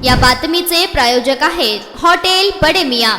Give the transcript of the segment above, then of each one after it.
या बातमीचे प्रायोजक आहेत हॉटेल बडे मियां।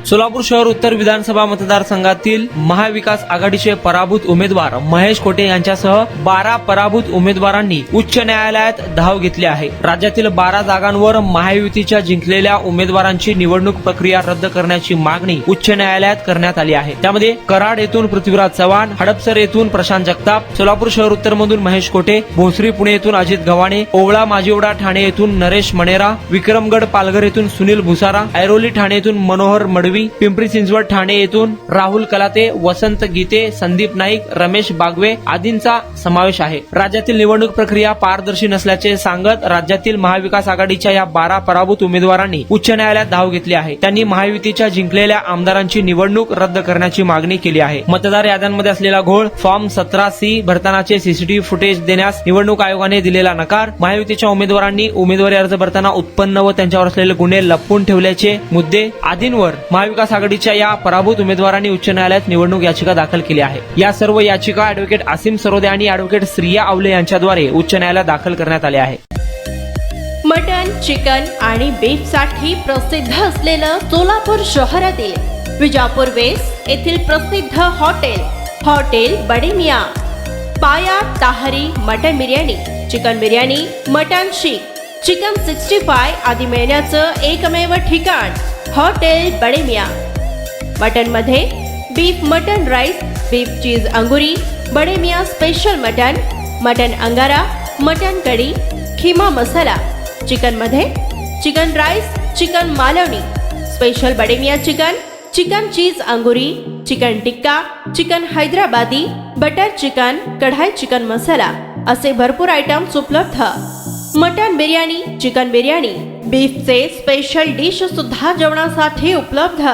सोलापूर शहर उत्तर विधानसभा मतदारसंघातील महाविकास आघाडीचे पराभूत उमेदवार महेश कोटे यांच्यासह 12 पराभूत उमेदवारांनी उच्च न्यायालयात धाव घेतली आहे। राज्यातील 12 जागांवर महायुतीच्या जिंकलेल्या उमेदवारांची निवडणूक प्रक्रिया रद्द करण्याची मागणी उच्च न्यायालयात करण्यात आली आहे। त्यामध्ये कराड येथून पृथ्वीराज चव्हाण, हडपसर येथून प्रशांत जगताप, सोलापूर शहर उत्तर मधून महेश कोटे, भोसरी पुणे येथून अजित गव्हाणे, ओवळा माजिवडा ठाणे येथून नरेश मणेरा, विक्रमगड पालघर येथून सुनील भुसारा, ऐरोली ठाणे येथून मनोहर मडवी, पिंपरी चिंचवड ठाणे येथून राहुल कलाते, वसंत गीते, संदीप नाईक, रमेश बागवे आदींचा समावेश आहे। राज्यातील निवडणूक प्रक्रिया पारदर्शी नसल्याचे सांगत राज्यातील महाविकास आघाडीच्या या 12 पराभूत उमेदवारांनी उच्च न्यायालयात धाव घेतली आहे। त्यांनी महायुतीच्या जिंकलेल्या आमदारांची निवडणूक रद्द करण्याची मागणी केली आहे। मतदार याद्यांमध्ये असलेला घोळ, फॉर्म 17C भरतानाचे सीसीटीव्ही फुटेज देण्यास निवडणूक आयोगाने दिलेला नकार, महायुतीच्या उमेदवारांनी उमेदवारी अर्ज भरताना उत्पन्न व त्यांच्यावर असलेले गुन्हे लपवून ठेवल्याचे मुद्दे आदींवर महाविकास आघाडीच्या या पराभूत उमेदवारांनी उच्च न्यायालयात निवडणूक याचिका दाखल केली आहे। या सर्व याचिका अॅडव्होकेट आसिम सरोदे आणि अॅडव्होकेट श्रिया आवले यांच्याद्वारे उच्च न्यायालयात दाखल करण्यात आल्या आहेत। मटन, चिकन आणि बीफ साठी प्रसिद्ध असलेलं सोलापूर शहरातील विजापूर वेस्ट येथील प्रसिद्ध हॉटेल बडे मियां। पाया ताहरी mutton biryani, chicken biryani, mutton seekh, chicken 65 आदी मिळण्याचं एकमेव ठिकाण हॉटेल बडे मियां। मटन मध्ये beef mutton rice, beef cheese अंगुरी, बडे मियां स्पेशल मटन अंगारा, मटन कढी, खिमा मसाला। चिकन मध्ये chicken rice, chicken Malvani, special Bade Miyan chicken cheese अंगुरी, chicken tikka, chicken Hyderabadi, butter chicken, kadai chicken masala असे भरपूर आयटम्स उपलब्ध। मटन बिर्याणी, चिकन बिर्याणी, बीफचे स्पेशल डिश सुद्धा जेवणासाठी उपलब्ध।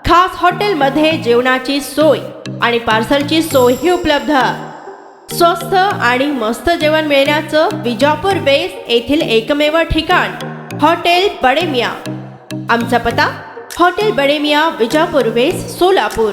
खास हॉटेलमध्ये जेवणाची सोय आणि पार्सलची सोयही उपलब्ध। स्वस्त आणि मस्त जेवण मिळण्याचं विजापूर वेस्ट येथील एकमेव ठिकाण हॉटेल बडे मियां। आमचा पत्ता हॉटेल बडे मियां, विजापूर वेस्ट, सोलापूर।